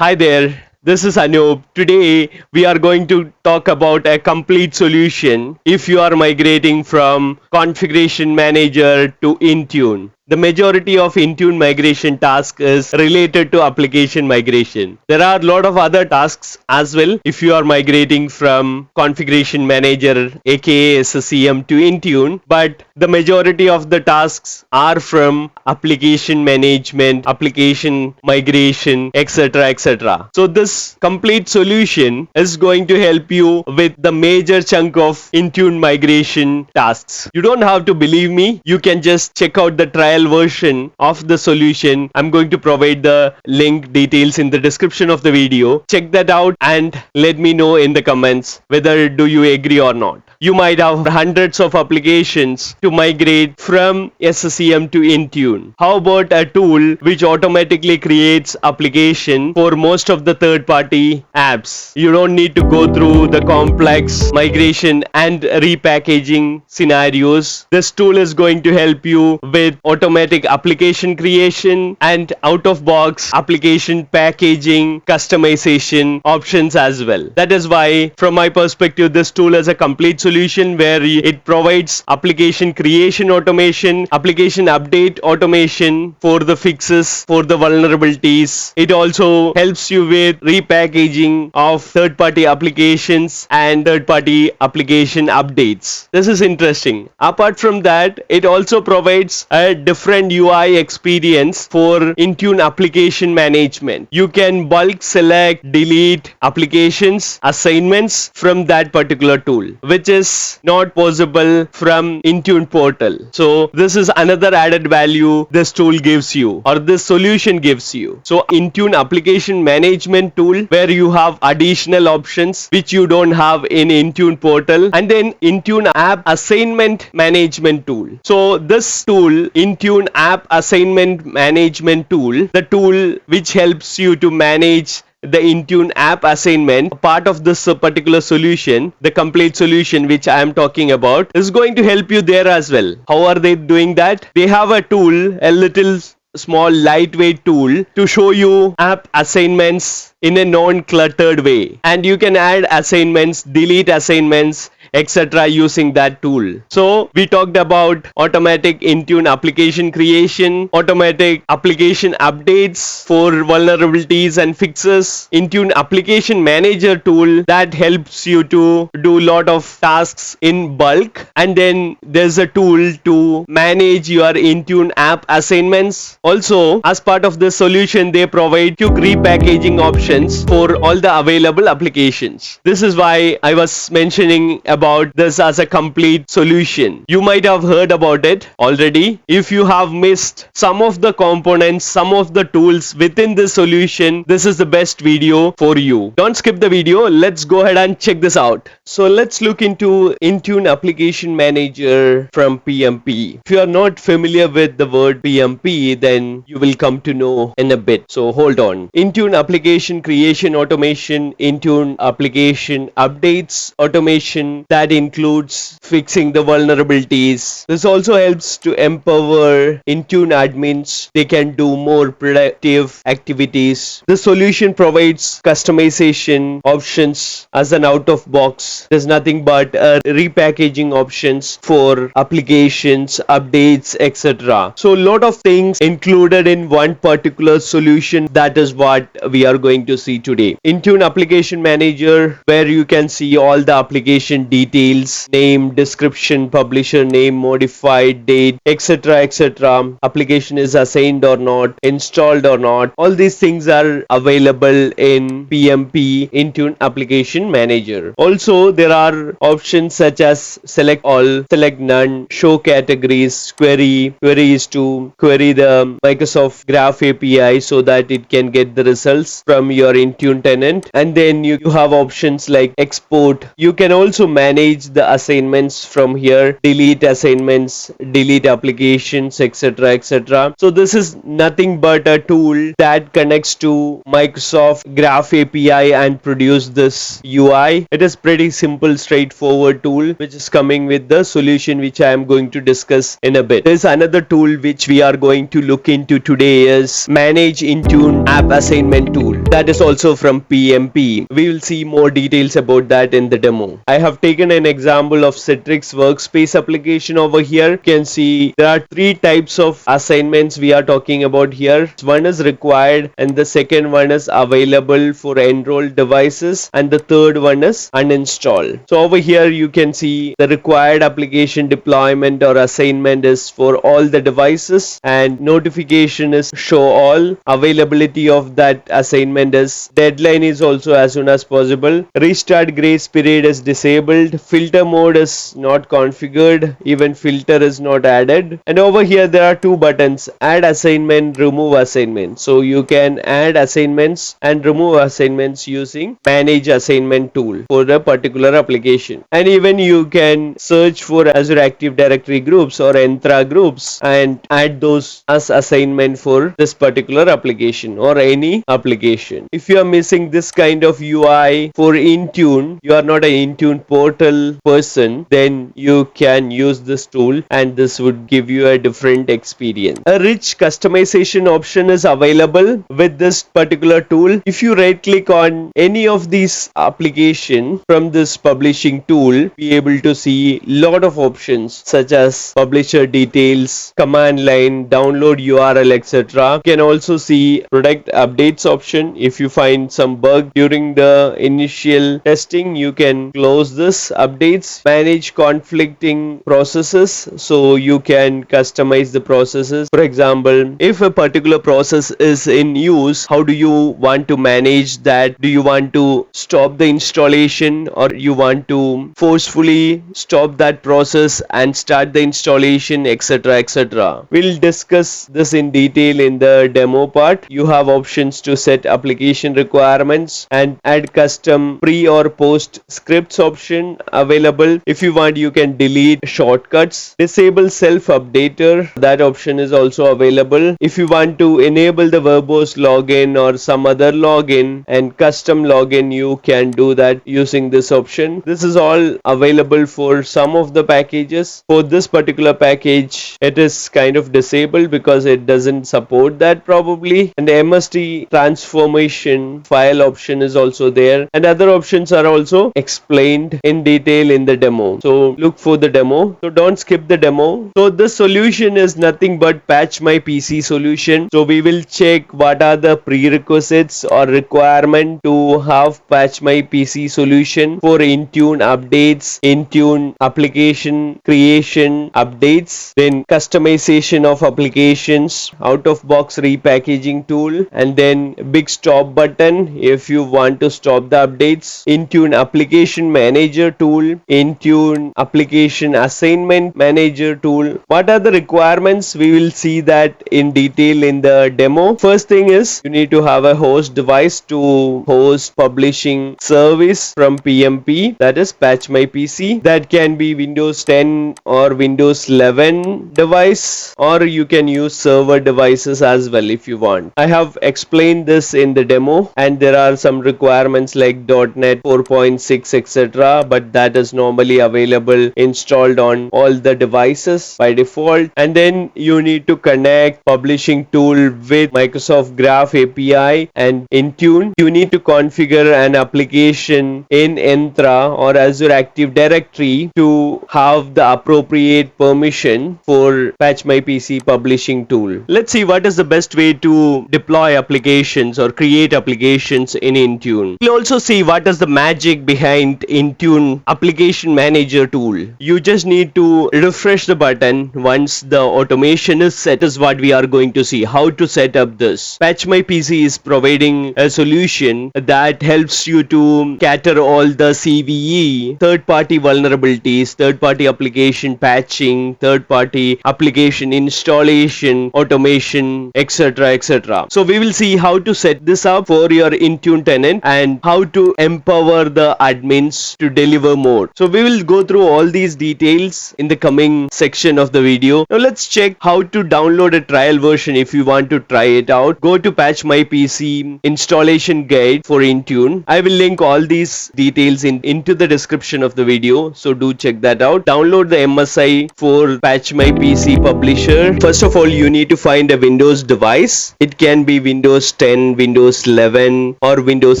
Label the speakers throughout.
Speaker 1: Hi there, this is Anup. Today we are going to talk about a complete solution if you are migrating from Configuration Manager to Intune. The majority of Intune migration task is related to application migration. There are a lot of other tasks as well if you are migrating from Configuration Manager aka SCCM to Intune, but the majority of the tasks are from application management, application migration, etc. etc. So this complete solution is going to help you with the major chunk of Intune migration tasks. You don't have to believe me, you can just check out the trial version of the solution. I'm going to provide the link details in the description of the video. Check that out and let me know in the comments whether do you agree or not. You might have hundreds of applications to migrate from SCCM to Intune. How about a tool which automatically creates application for most of the third-party apps? You don't need to go through the complex migration and repackaging scenarios. This tool is going to help you with automatic application creation and out-of-box application packaging, customization options as well. That is why, from my perspective, this tool is a complete solution where it provides application creation automation, application update automation for the fixes, for the vulnerabilities. It also helps you with repackaging of third-party applications and third-party application updates. This is interesting. Apart from that, it also provides a different UI experience for Intune application management. You can bulk select, delete applications, assignments from that particular tool, which is not possible from Intune portal. So this is another added value this tool gives you, or this solution gives you. So Intune application management tool, where you have additional options which you don't have in Intune portal, and then Intune app assignment management tool. So this tool, Intune app assignment management tool, the tool which helps you to manage the Intune app assignment, part of this particular solution, the complete solution which I am talking about, is going to help you there as well. How are they doing that? They have a tool, a little small lightweight tool to show you app assignments in a non-cluttered way, and you can add assignments, delete assignments, etc. using that tool. So we talked about automatic Intune application creation, automatic application updates for vulnerabilities and fixes, Intune application manager tool that helps you to do a lot of tasks in bulk, and then there's a tool to manage your Intune app assignments. Also, as part of the solution, they provide quick repackaging options for all the available applications. This is why I was mentioning about this as a complete solution. You might have heard about it already. If you have missed some of the components, some of the tools within this solution, this is the best video for you. Don't skip the video. Let's go ahead and check this out. So let's look into Intune Application Manager from PMP. If you are not familiar with the word PMP, then you will come to know in a bit. So hold on. Intune Application Creation Automation, Intune Application Updates Automation, that includes fixing the vulnerabilities. This also helps to empower Intune admins. They can do more productive activities. The solution provides customization options as an out-of-box. There's nothing but repackaging options for applications, updates, etc. So a lot of things included in one particular solution. That is what we are going to see today. Intune Application Manager, where you can see all the application details, name, description, publisher name, modified date, etc. etc. Application is assigned or not, installed or not. All these things are available in PMP, Intune Application Manager. Also, there are options such as select all, select none, show categories, queries to query the Microsoft Graph API so that it can get the results from your Intune tenant. And then you have options like export. You can also manage manage the assignments from here, delete assignments, delete applications, etc., etc. So this is nothing but a tool that connects to Microsoft Graph API and produce this UI. It is pretty simple, straightforward tool which is coming with the solution which I am going to discuss in a bit. There's another tool which we are going to look into today is Manage Intune App Assignment Tool. That is also from PMP. We will see more details about that in the demo. I have taken an example of Citrix workspace application over here. You can see there are three types of assignments we are talking about here. One is required and the second one is available for enrolled devices and the third one is uninstall. So over here you can see the required application deployment or assignment is for all the devices and notification is show all. Availability of that assignment is deadline is also as soon as possible. Restart grace period is disabled. Filter mode is not configured. Even filter is not added. And over here there are two buttons, add assignment, remove assignment. So you can add assignments and remove assignments using manage assignment tool for a particular application. And even you can search for Azure Active Directory groups or Entra groups and add those as assignment for this particular application or any application. If you are missing this kind of UI for Intune, you are not an Intune portal person, then you can use this tool and this would give you a different experience. A rich customization option is available with this particular tool. If you right click on any of these application from this publishing tool, be able to see lot of options such as publisher details, command line, download URL, etc. You can also see product updates option. If you find some bug during the initial testing, you can close this updates. Manage conflicting processes, so you can customize the processes. For example, if a particular process is in use, how do you want to manage that? Do you want to stop the installation or you want to forcefully stop that process and start the installation, etc., etc. We'll discuss this in detail in the demo part. You have options to set application requirements and add custom pre or post scripts option available. If you want, you can delete shortcuts. Disable self updater, that option is also available. If you want to enable the verbose login or some other login and custom login, you can do that using this option. This is all available for some of the packages. For this particular package, it is kind of disabled because it doesn't support that probably. And the MST transformation file option is also there, and other options are also explained in detail in the demo. So look for the demo. So don't skip the demo. So this solution is nothing but Patch My PC solution. So we will check what are the prerequisites or requirement to have Patch My PC solution for Intune updates, Intune application creation updates, then customization of applications, out of box repackaging tool, and then big stop button if you want to stop the updates, Intune Application Manager Tool, Intune Application Assignment Manager Tool. What are the requirements? We will see that in detail in the demo. First thing is you need to have a host device to host publishing service from PMP, that is Patch My PC. That can be Windows 10 or Windows 11 device, or you can use server devices as well if you want. I have explained this in the demo, and there are some requirements like .NET 4.6 etc., but that is normally available installed on all the devices by default. And then you need to connect publishing tool with Microsoft Graph API and Intune. You need to configure an application in Entra or Azure Active Directory to have the appropriate permission for Patch My PC publishing tool. Let's see what is the best way to deploy applications or create applications in Intune. We'll also see what is the magic behind Intune Application Manager Tool. You just need to refresh the button once the automation is set, is what we are going to see how to set up this. Patch My PC is providing a solution that helps you to cater all the CVE, third-party vulnerabilities, third-party application patching, third-party application installation, automation, etc., etc. So we will see how to set this up for your Intune tenant and how to empower the admins to deliver caregiver mode. So we will go through all these details in the coming section of the video. Now let's check how to download a trial version. If you want to try it out, go to Patch My PC installation guide for Intune. I will link all these details into the description of the video, so do check that out. Download the MSI for Patch My PC publisher. First of all, you need to find a Windows device. It can be Windows 10, Windows 11 or Windows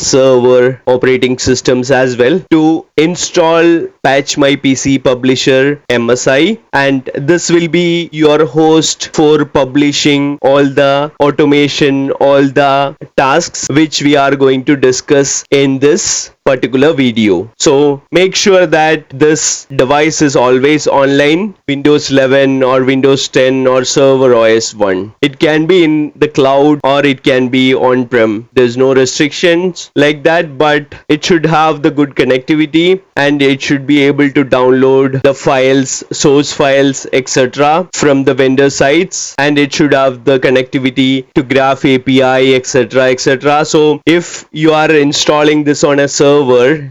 Speaker 1: Server operating systems as well to install Patch My PC publisher MSI, and this will be your host for publishing all the automation, all the tasks which we are going to discuss in this particular video. So make sure that this device is always online, Windows 11 or Windows 10 or Server OS 1. It can be in the cloud or it can be on-prem. There's no restrictions like that, but it should have the good connectivity and it should be able to download the files, source files, etc. from the vendor sites, and it should have the connectivity to Graph API, etc., etc. So if you are installing this on a server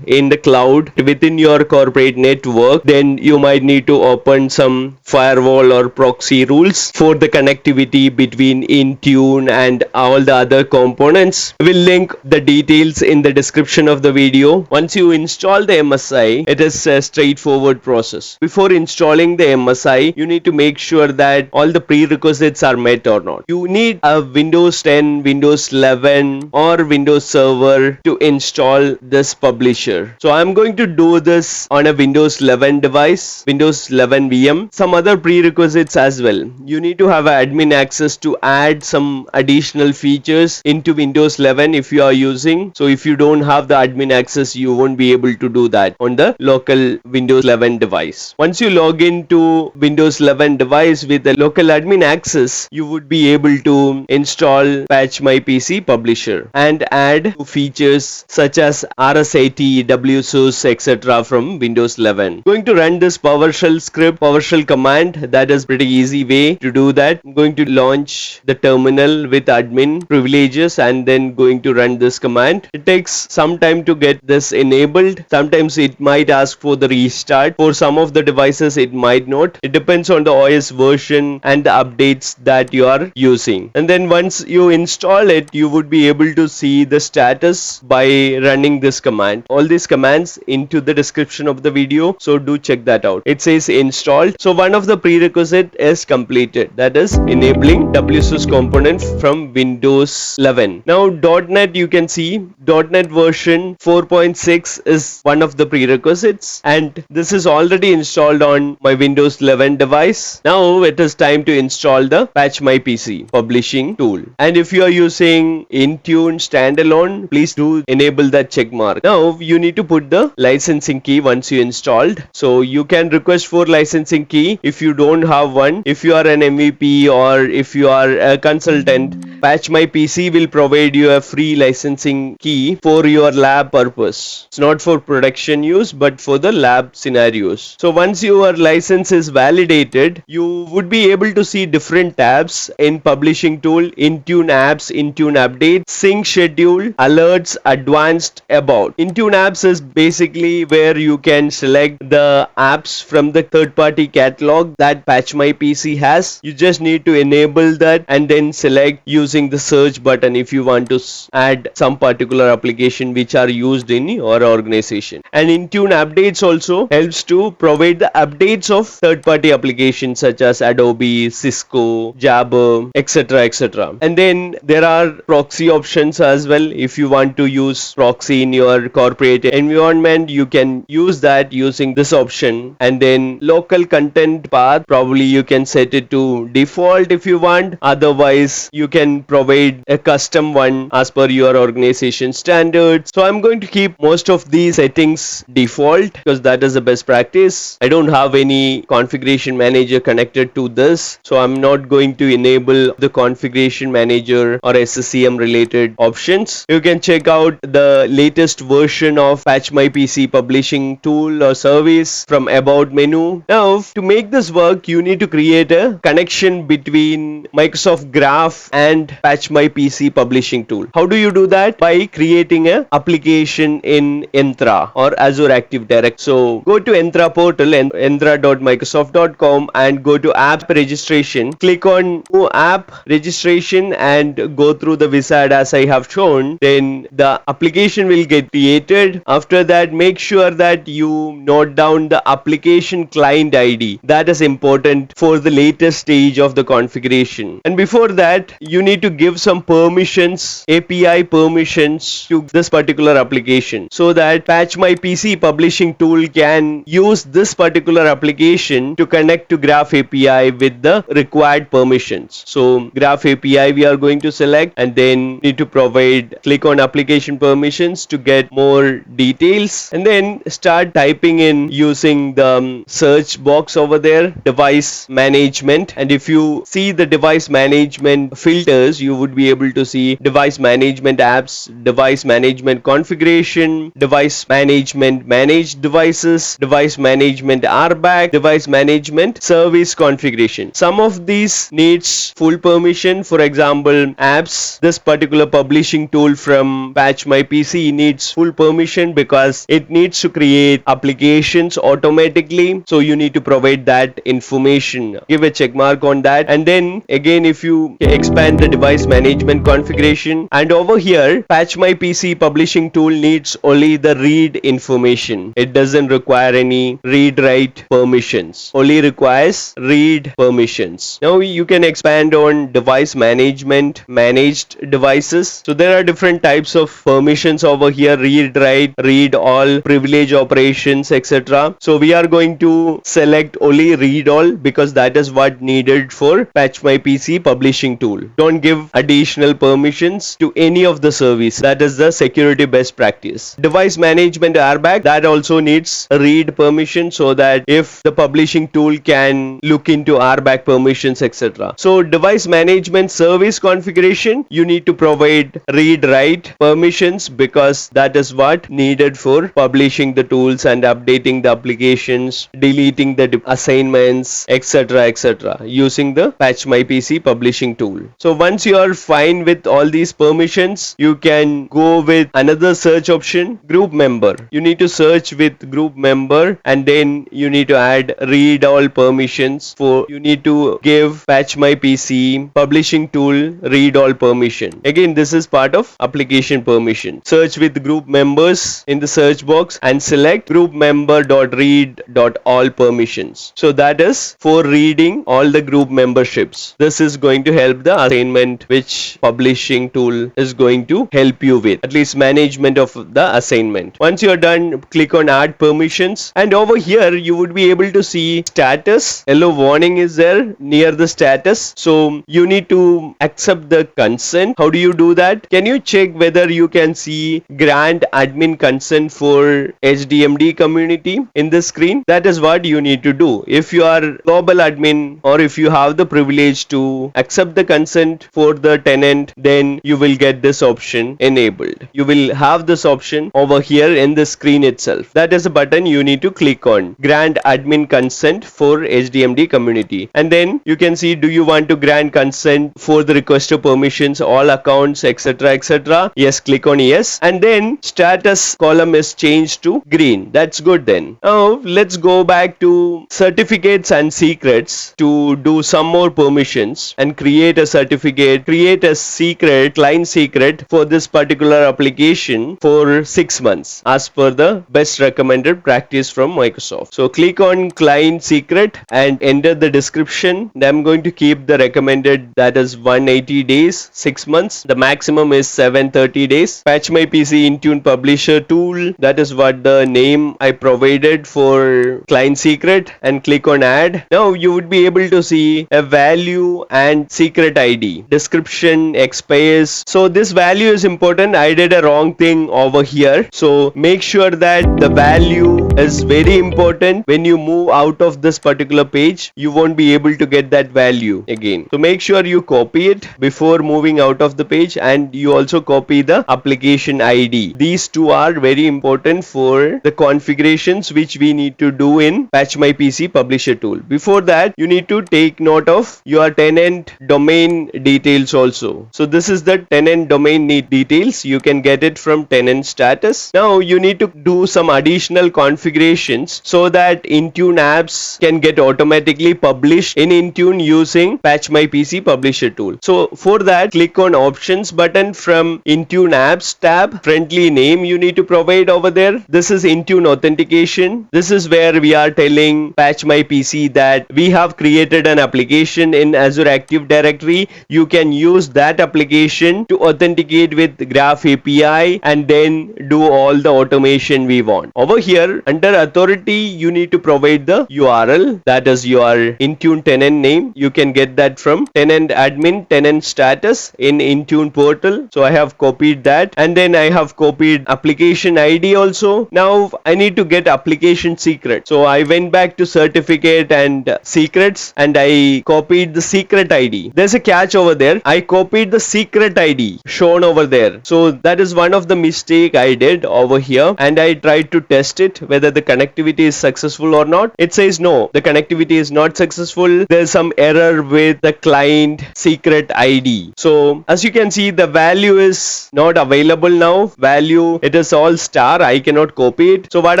Speaker 1: in the cloud within your corporate network, then you might need to open some firewall or proxy rules for the connectivity between Intune and all the other components. We'll link the details in the description of the video. Once you install the MSI, it is a straightforward process. Before installing the MSI, you need to make sure that all the prerequisites are met or not. You need a Windows 10, Windows 11 or Windows Server to install this publisher. So I'm going to do this on a Windows 11 device, Windows 11 VM. Some other prerequisites as well. You need to have admin access to add some additional features into Windows 11 if you are using. So if you don't have the admin access, you won't be able to do that on the local Windows 11 device. Once you log into Windows 11 device with a local admin access, you would be able to install Patch My PC publisher and add features such as RSAT, WSUS, etc. from Windows 11. Going to run this PowerShell script, PowerShell command. That is pretty easy way to do that. I'm going to launch the terminal with admin privileges and then going to run this command. It takes some time to get this enabled. Sometimes it might ask for the restart. For some of the devices it might not. It depends on the OS version and the updates that you are using. And then once you install it, you would be able to see the status by running this command. All these commands into the description of the video, so do check that out. It says installed. So one of the prerequisite is completed, that is enabling WSUS component from Windows 11. Now .NET, you can see .NET version 4.6 is one of the prerequisites, and this is already installed on my Windows 11 device. Now it is time to install the Patch My PC publishing tool, and if you are using Intune standalone, please do enable that check mark. Now you need to put the licensing key once you installed. So you can request for licensing key if you don't have one. If you are an MVP or if you are a consultant, Patch My PC will provide you a free licensing key for your lab purpose. It's not for production use but for the lab scenarios. So once your license is validated, you would be able to see different tabs in publishing tool: Intune Apps, Intune Update, Sync Schedule, Alerts, Advanced, About. Intune Apps is basically where you can select the apps from the third-party catalog that Patch My PC has. You just need to enable that and then select using the search button if you want to add some particular application which are used in your organization. And Intune Updates also helps to provide the updates of third-party applications such as Adobe, Cisco, Jabber, etc., etc. And then there are proxy options as well. If you want to use proxy in your corporate environment, you can use that using this option. And then local content path, probably you can set it to default if you want. Otherwise, you can provide a custom one as per your organization standards. So I'm going to keep most of these settings default because that is the best practice. I don't have any configuration manager connected to this, so I'm not going to enable the configuration manager or SCCM related options. You can check out the latest version of Patch My PC publishing tool or service from About menu. Now to make this work, you need to create a connection between Microsoft Graph and and Patch My PC publishing tool. How do you do that? By creating an application in Entra or Azure Active Directory. So go to Entra portal, entra.microsoft.com, and go to app registration. Click on new app registration and go through the wizard as I have shown. Then the application will get created. After that, make sure that you note down the application client ID. That is important for the latest stage of the configuration. And before that, you need to give some permissions, API permissions to this particular application, so that Patch My PC publishing tool can use this particular application to connect to Graph API with the required permissions. So Graph API we are going to select, and then need to provide, click on application permissions to get more details, and then start typing in using the search box over there, device management. And if you see the device management filters, you would be able to see device management apps, device management configuration, device management managed devices, device management RBAC, device management service configuration. Some of these needs full permission. For example, apps, this particular publishing tool from Patch My PC needs full permission because it needs to create applications automatically. So you need to provide that information. Give a check mark on that. And then again, if you expand the device management configuration, and over here, Patch My PC publishing tool needs only the read information. It doesn't require any read write permissions. Only requires read permissions. Now you can expand on device management, managed devices. So there are different types of permissions over here: read write, read all, privilege operations, etc. So we are going to select only read all because that is what needed for Patch My PC publishing tool. Don't give additional permissions to any of the service. That is the security best practice. Device management RBAC, that also needs a read permission, so that if the publishing tool can look into RBAC permissions, etc. So device management service configuration, you need to provide read write permissions because that is what needed for publishing the tools and updating the applications, deleting the assignments, etc., etc., using the Patch My PC publishing tool. So once you are fine with all these permissions, you can go with another search option, group member. You need to search with group member, and then you need to add read all permissions. For you need to give Patch My PC publishing tool read all permission. Again, this is part of application permission. Search with group members in the search box and select group member.read.all permissions. So that is for reading all the group memberships. This is going to help the assignment which publishing tool is going to help you with, at least management of the assignment. Once you are done, click on add permissions, and over here you would be able to see status. Yellow warning is there near the status. So you need to accept the consent. How do you do that? Can you check whether you can see grant admin consent for HDMD community in the screen? That is what you need to do. If you are global admin, or if you have the privilege to accept the consent for the tenant, then you will get this option enabled. You will have this option over here in the screen itself. That is a button you need to click on, grant admin consent for HDMD community. And then you can see, do you want to grant consent for the requester permissions, all accounts, etc., etc. Yes, click on yes, and then status column is changed to green. That's good. Then now let's go back to certificates and secrets to do some more permissions and create a certificate, create a secret, client secret for this particular application for 6 months as per the best recommended practice from Microsoft. So click on client secret and enter the description. I'm going to keep the recommended, that is 180 days, 6 months. The maximum is 730 days. Patch My PC Intune Publisher Tool, that is what the name I provided for client secret, and click on add. Now you would be able to see a value and secret ID. Description expires. So this value is important. I did a wrong thing over here. So make sure that the value is very important. When you move out of this particular page, you won't be able to get that value again. So make sure you copy it before moving out of the page, and you also copy the application ID. These two are very important for the configurations which we need to do in Patch My PC Publisher Tool. Before that, you need to take note of your tenant domain details also. So this is the tenant domain details. You can get it from tenant status. Now you need to do some additional configurations so that Intune apps can get automatically published in Intune using Patch My PC Publisher tool. So for that, click on Options button from Intune Apps tab. Friendly name you need to provide over there. This is Intune Authentication. This is where we are telling Patch My PC that we have created an application in Azure Active Directory. You can use that application to authenticate with Graph API and then do all the automation we want. Over here, under authority, you need to provide the URL, that is your Intune tenant name. You can get that from tenant admin, tenant status in Intune portal. So I have copied that, and then I have copied application ID also. Now I need to get application secret. So I went back to certificate and secrets, and I copied the secret ID. There's a catch over there. I copied the secret ID shown over there. So that is one of the mistake I did over here, and I tried to test it whether the connectivity is successful or not. It says no, the connectivity is not successful. There's some error with the client secret ID. So as you can see, the value is not available now. Value, it is all star. I cannot copy it. So what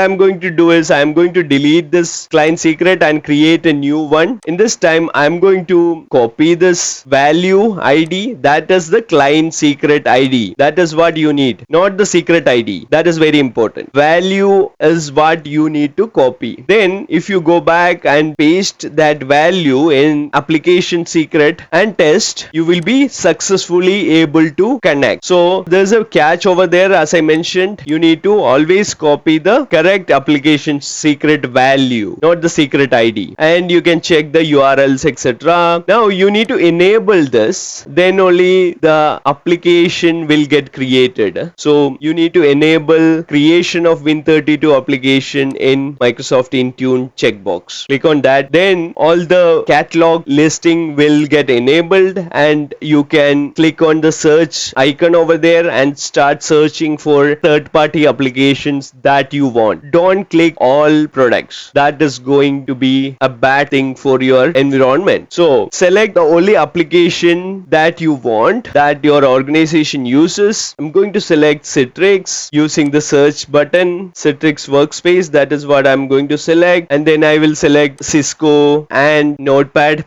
Speaker 1: I'm going to do is I'm going to delete this client secret and create a new one. In this time, I'm going to copy this value ID. That is the client secret ID. That is what you need, not the secret ID. That is very important. Value is what you need to copy. Then if you go back and paste that value in application secret and test, you will be successfully able to connect. So there's a catch over there. As I mentioned, you need to always copy the correct application secret value, not the secret ID, and you can check the URLs, etc. Now you need to enable this, then only the application will get created. So you need to enable creation of Win32 application in Microsoft Intune checkbox. Click on that, then all the catalog listing will get enabled, and you can click on the search icon over there and start searching for third-party applications that you want. Don't click all products. That is going to be a bad thing for your environment. So select the only application that you want, that your organization uses. I'm going to select Citrix using the search button, Citrix Workspace. That is what I'm going to select, and then I will select Cisco and Notepad++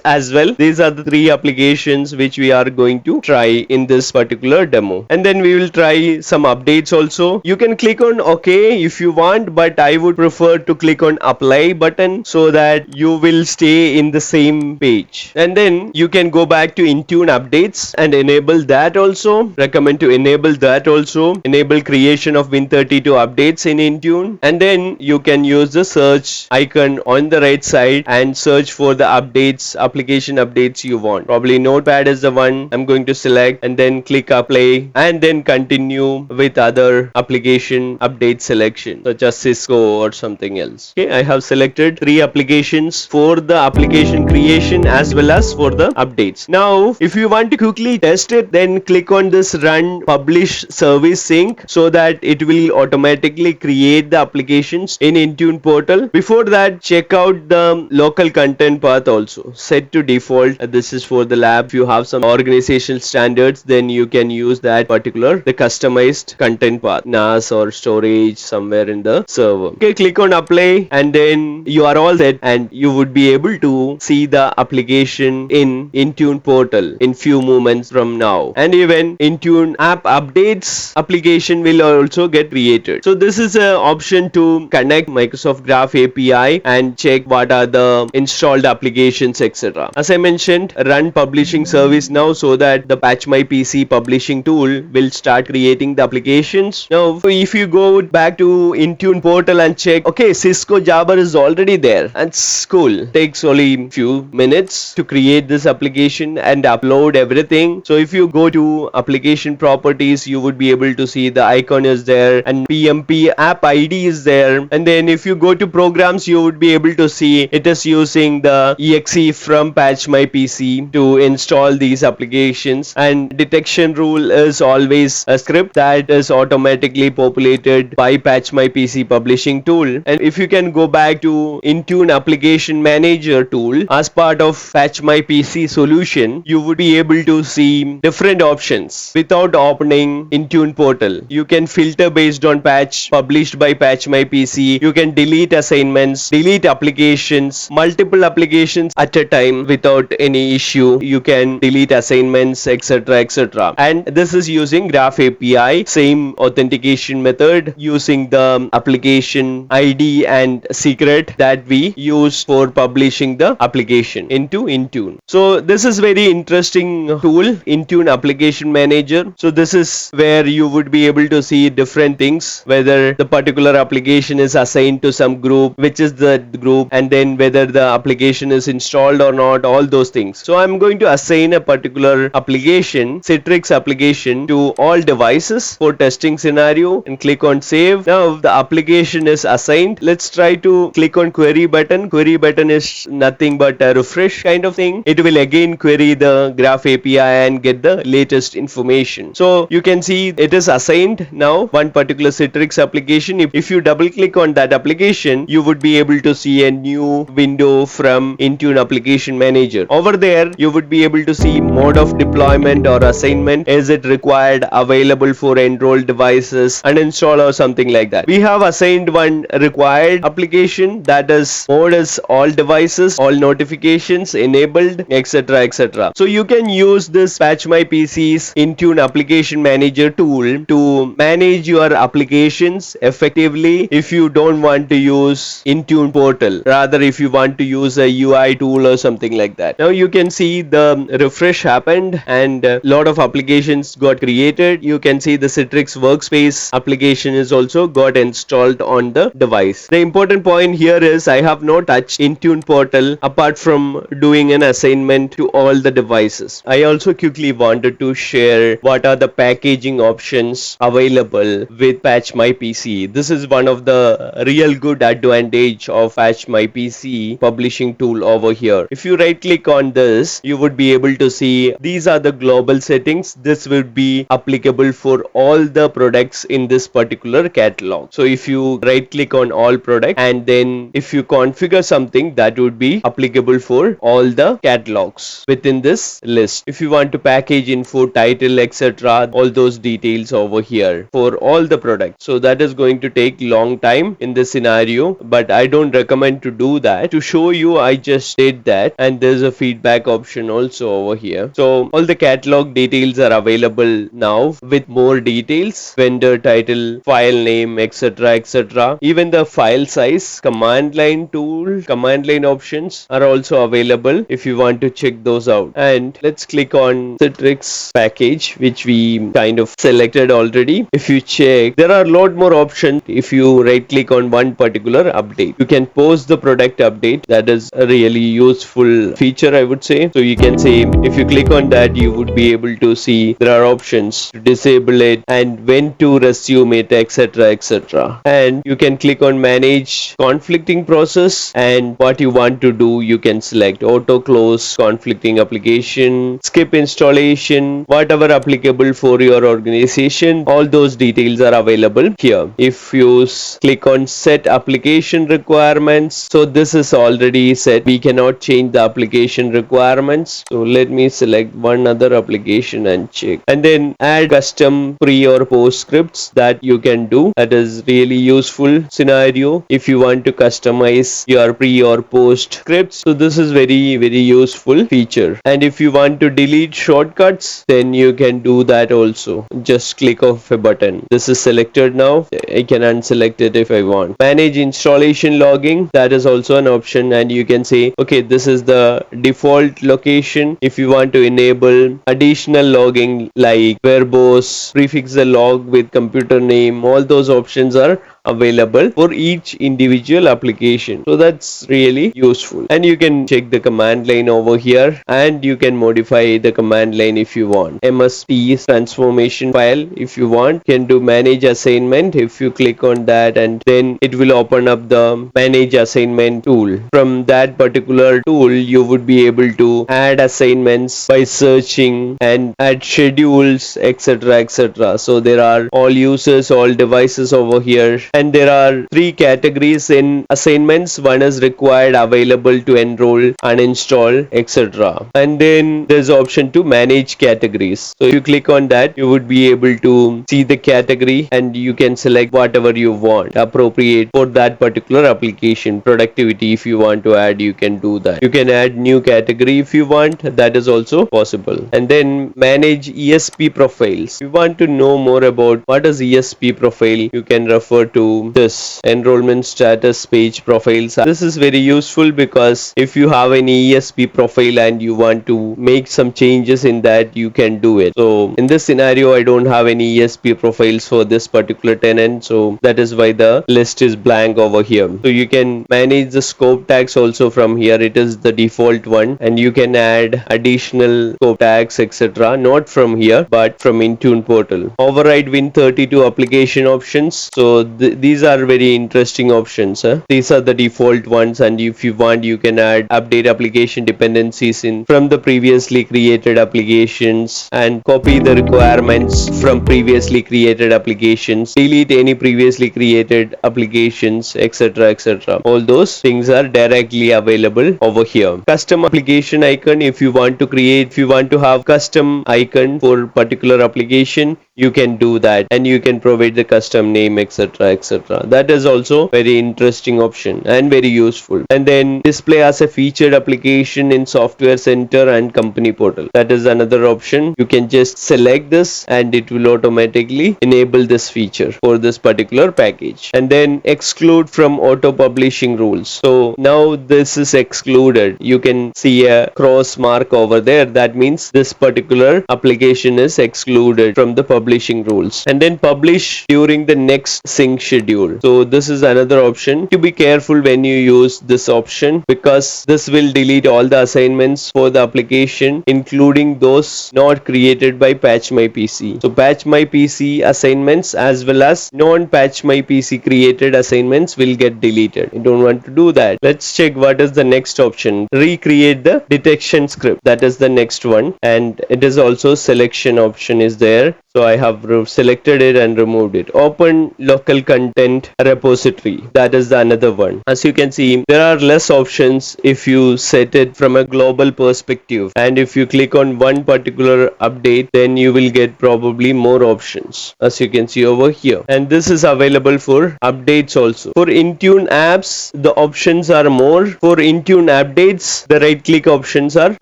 Speaker 1: as well. These are the three applications which we are going to try in this particular demo, and then we will try some updates also. You can click on OK if you want, but I would prefer to click on Apply button so that you will stay in the same page. And then you can go back to Intune updates and enable that also. Recommend to enable that also. Enable creation of Win32 updates in Intune, and then you can use the search icon on the right side and search for the updates, application updates you want. Probably Notepad is the one I'm going to select, and then click Apply, and then continue with other application update selection such as Cisco or something else. Okay, I have selected 3 applications for the application creation as well as for the updates. Now if you want to quickly test it, then click on this run publish service sync so that it will automatically create the applications in Intune portal. Before that, check out the local content path also. Set to default. This is for the lab. If you have some organizational standards, then you can use that particular the customized content path, NAS or storage somewhere in the server. Okay, click on apply, and then you are all set, and you would be able to see the application in Intune portal in few moments from now. And even Intune app updates application will also get created. So this is an option to connect Microsoft Graph API and check what are the installed applications, etc. As I mentioned, run publishing service now so that the Patch My PC publishing tool will start creating the applications. Now if you go back to Intune portal and check, okay, Cisco Jabber is already there. That's cool. Takes only few minutes to create this application and upload everything. So if you go to application properties, you would be able to see the icon is there and PMP app ID is there. And then if you go to programs, you would be able to see it is using the exe from Patch My PC to install these applications. And detection rule is always a script that is automatically populated by Patch My PC publishing tool. And if you can go back to Intune Application Manager Tool as part of Patch My PC solution, solution, you would be able to see different options without opening Intune portal. You can filter based on patch published by Patch My PC. You can delete assignments, delete applications, multiple applications at a time without any issue. You can delete assignments, etc., etc. And this is using Graph API, same authentication method using the application ID and secret that we use for publishing the application into Intune. So this is very interesting tool, Intune Application Manager. So this is where you would be able to see different things, whether the particular application is assigned to some group, which is the group, and then whether the application is installed or not, all those things. So I'm going to assign a particular application, Citrix application, to all devices for testing scenario and click on save. Now the application is assigned. Let's try to click on query button. Query button is nothing but a refresh kind of thing. It will again query the Graph API and get the latest information. So you can see it is assigned now one particular Citrix application. If you double click on that application, you would be able to see a new window from Intune Application Manager. Over there, you would be able to see mode of deployment or assignment. Is it required, available for enrolled devices, uninstall or something like that. We have assigned one required application, that is mode is all devices, all notifications enabled, etc., etc. So you can use this Patch My PC's Intune Application Manager tool to manage your applications effectively if you don't want to use Intune portal. Rather, if you want to use a UI tool or something like that. Now you can see the refresh happened and a lot of applications got created. You can see the Citrix workspace application is also got installed on the device. The important point here is I have not touched Intune portal apart from doing an assignment to all the devices. I also quickly wanted to share what are the packaging options available with Patch My PC. This is one of the real good advantage of Patch My PC publishing tool over here. If you right click on this, you would be able to see these are the global settings. This would be applicable for all the products in this particular catalog. So if you right click on all product and then if you configure something, that would be applicable for all the catalogs within this list. If you want to package info, title, etc., all those details over here for all the products. So that is going to take long time in this scenario, but I don't recommend to do that. To show you, I just did that, and there's a feedback option also over here. So all the catalog details are available now with more details, vendor title, file name, etc., etc. Even the file size, command line tool, command line options are also available if you want to check those out. And let's click on Citrix package, which we kind of selected already. If you check, there are a lot more options. If you right click on one particular update, you can post the product update. That is a really useful feature, I would say. So you can say if you click on that, you would be able to see there are options to disable it and when to resume it, etc., etc. And you can click on manage conflicting process, and what you want to do, you can select auto close conflicting application, skip installation, whatever applicable for your organization. All those details are available here. If you click on set application requirements, so this is already set. We cannot change the application requirements. So let me select one other application and check, and then add custom pre or post scripts that you can do. That is really useful scenario if you want to customize your pre or post scripts. So this is very useful feature. And if you want to delete shortcuts, then you can do that also. Just click off a button. This is selected now. I can unselect it if I want. Manage installation logging, that is also an option, and you can say okay, this is the default location. If you want to enable additional logging like verbose, prefix the log with computer name, all those options are available for each individual application. So that's really useful. And you can check the command line over here, and you can modify the command line if you want. MSP transformation file if you want. Can do manage assignment. If you click on that, and then it will open up the manage assignment tool. From that particular tool, you would be able to add assignments by searching and add schedules, etc., etc. So there are all users, all devices over here. and there are three categories in assignments. One is required, available to enroll, uninstall, etc. And then there's option to manage categories. So if you click on that, you would be able to see the category and you can select whatever you want appropriate for that particular application. Productivity, if you want to add, you can do that. You can add new category if you want, that is also possible. And then manage ESP profiles. If you want to know more about what is ESP profile, you can refer to this enrollment status page profiles. This is very useful because if you have an ESP profile and you want to make some changes in that, you can do it. So in this scenario, I don't have any ESP profiles for this particular tenant, so that is why the list is blank over here. So you can manage the scope tags also from here. It is the default one, and you can add additional scope tags, etc. not from here but from Intune portal. Override Win32 application options. So these are very interesting options. These are the default ones, and if you want, you can add update application dependencies in from the previously created applications and copy the requirements from previously created applications, delete any previously created applications, etc, etc. All those things are directly available over here. Custom application icon, if you want to have custom icon for particular application, you can do that, and you can provide the custom name, etc, etc. That is also very interesting option and very useful. And then display as a featured application in software center and company portal. That is another option. You can just select this and it will automatically enable this feature for this particular package. And then exclude from auto publishing rules. So now this is excluded. You can see a cross mark over there. That means this particular application is excluded from the publishing rules. And then publish during the next sync schedule. So this is another option. To be careful when you use this option, because this will delete all the assignments for the application, including those not created by Patch My PC. So Patch My PC assignments as well as non-Patch My PC created assignments will get deleted. You don't want to do that. Let's check what is the next option. Recreate the detection script. That is the next one, and it is also selection option is there. So I have selected it and removed it. Open local content repository. That is the another one. As you can see, there are less options if you set it from a global perspective. And if you click on one particular update, then you will get probably more options, as you can see over here. And this is available for updates also. For Intune apps, the options are more. For Intune updates, the right click options are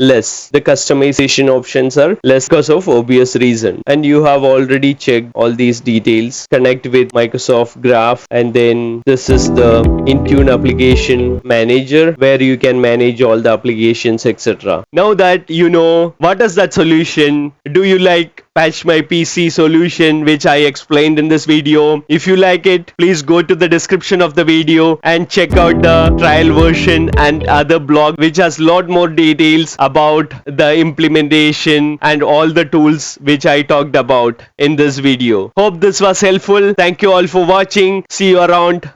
Speaker 1: less. The customization options are less because of obvious reason. And you have already checked all these details. Connect with Microsoft Graph, and then this is the Intune Application Manager where you can manage all the applications, etc. Now that you know what is that solution, do you like Patch My PC solution which I explained in this video? If you like it, please go to the description of the video and check out the trial version and other blog which has lot more details about the implementation and all the tools which I talked about in this video. Hope this was helpful. Thank you all for watching. See you around.